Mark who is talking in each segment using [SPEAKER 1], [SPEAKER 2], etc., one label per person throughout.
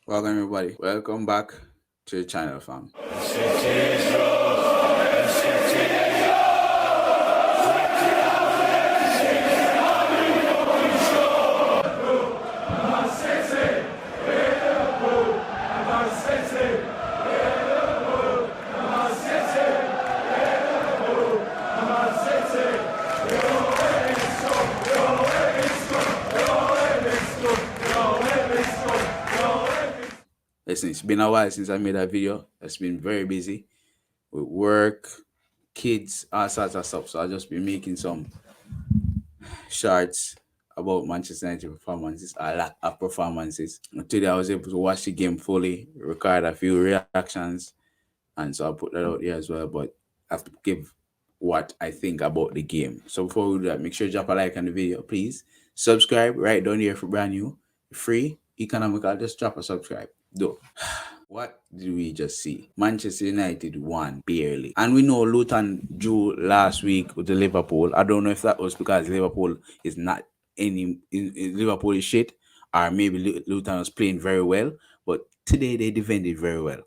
[SPEAKER 1] Welcome everybody. Welcome back to the channel, fam. Listen, it's been a while since I made that video. It's been very busy with work, kids, all sorts of stuff. So I'll just be making some shorts about Manchester United performances, a lack of performances. And today I was able to watch the game fully, record a few reactions, and so I'll put that out there as well. But I have to give what I think about the game. So before we do that, make sure you drop a like on the video, please. Subscribe right down here for brand new, free, economical. Just drop a subscribe. Do. What did we just see? Manchester United won barely. And we know Luton drew last week with the Liverpool. I don't know if that was because Liverpool is not Liverpool is shit, or maybe Luton was playing very well. But today they defended very well.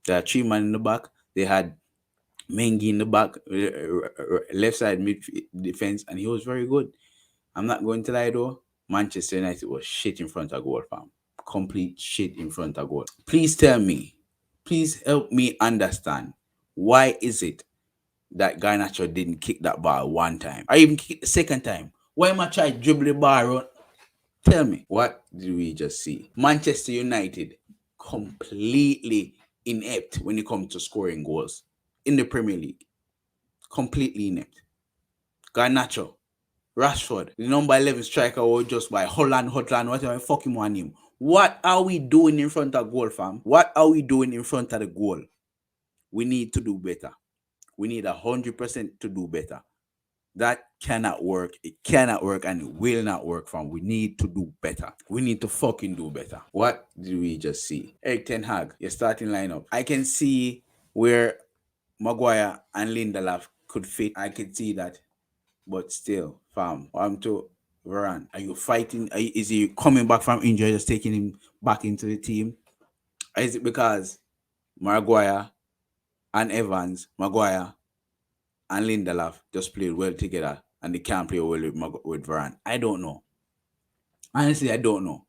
[SPEAKER 1] There are 3 men in the back. They had Mengi in the back, left side mid defense, and he was very good. I'm not going to lie though. Manchester United was shit in front of goal, fam. Complete shit in front of goal. Please tell me, please help me understand, why is it that Garnacho didn't kick that ball one time? I even kicked the second time. Why am I trying to dribble the ball around? Tell me, what did we just see? Manchester United completely inept when it comes to scoring goals in the Premier League. Completely inept. Garnacho, Rashford, the number 11 striker, or just by Holland, whatever fucking one name. What are we doing in front of goal, fam? What are we doing in front of the goal? We need to do better. We need 100% to do better. That cannot work. It cannot work and it will not work, fam. We need to do better. We need to fucking do better. What did we just see? Eric Ten Hag, your starting lineup. I can see where Maguire and Lindelof could fit. I can see that. But still, fam, I'm to Varane. Are you fighting? Is he coming back from injury, just taking him back into the team? Or is it because Maguire and Evans, Maguire and Lindelof just played well together and they can't play well with Varane? I don't know. Honestly, I don't know.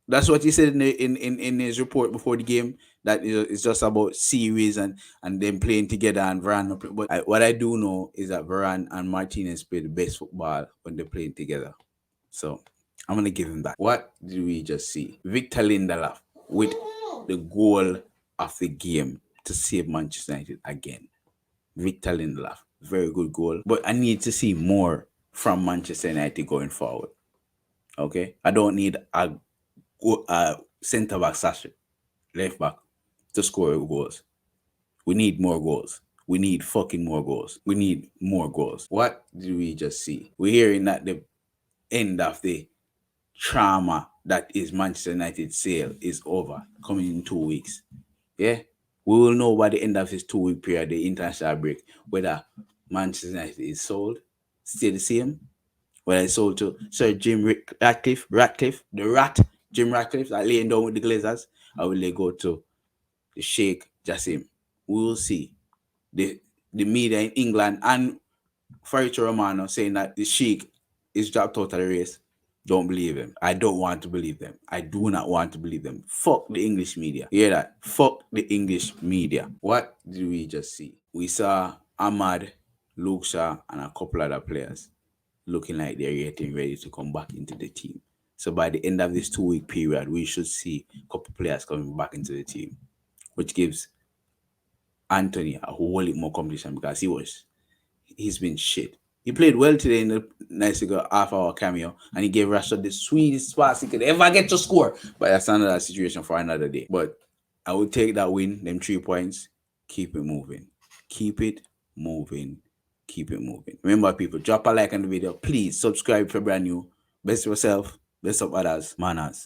[SPEAKER 1] That's what he said in his report before the game, that it's just about series and them playing together and Varane. But what I do know is that Varane and Martinez play the best football when they're playing together. So I'm gonna give him that. What did we just see? Victor Lindelof with the goal of the game to save Manchester United again. Victor Lindelof, very good goal. But I need to see more from Manchester United going forward. Okay, I don't need a centre back, left back to score goals. We need more goals. We need fucking more goals. We need more goals. What did we just see? We're hearing that the end of the trauma that is Manchester United sale is over, coming in 2 weeks. Yeah, we will know by the end of this 2 week period, the international break, whether Manchester United is sold, still the same, whether it's sold to Sir Jim Ratcliffe, the rat, Jim Ratcliffe, that laying down with the Glazers, or will they go to the Sheikh Jassim? We will see. The media in England and Fabrizio Romano saying that the Sheikh is dropped out of the race. Don't believe him. I don't want to believe them. I do not want to believe them. Fuck the English media. You hear that? Fuck the English media. What did we just see? We saw Ahmad, Luke Shaw, and a couple other players looking like they're getting ready to come back into the team. So by the end of this 2 week period, we should see a couple players coming back into the team, which gives Anthony a whole lot more competition because he's been shit. He played well today in the nice half-hour cameo, and he gave Rashford the sweetest pass he could ever get to score. But that's another situation for another day. But I would take that win, them 3 points, keep it moving. Keep it moving. Keep it moving. Remember, people, drop a like on the video. Please subscribe if you're brand new. Best of yourself. Best of others. Manaz.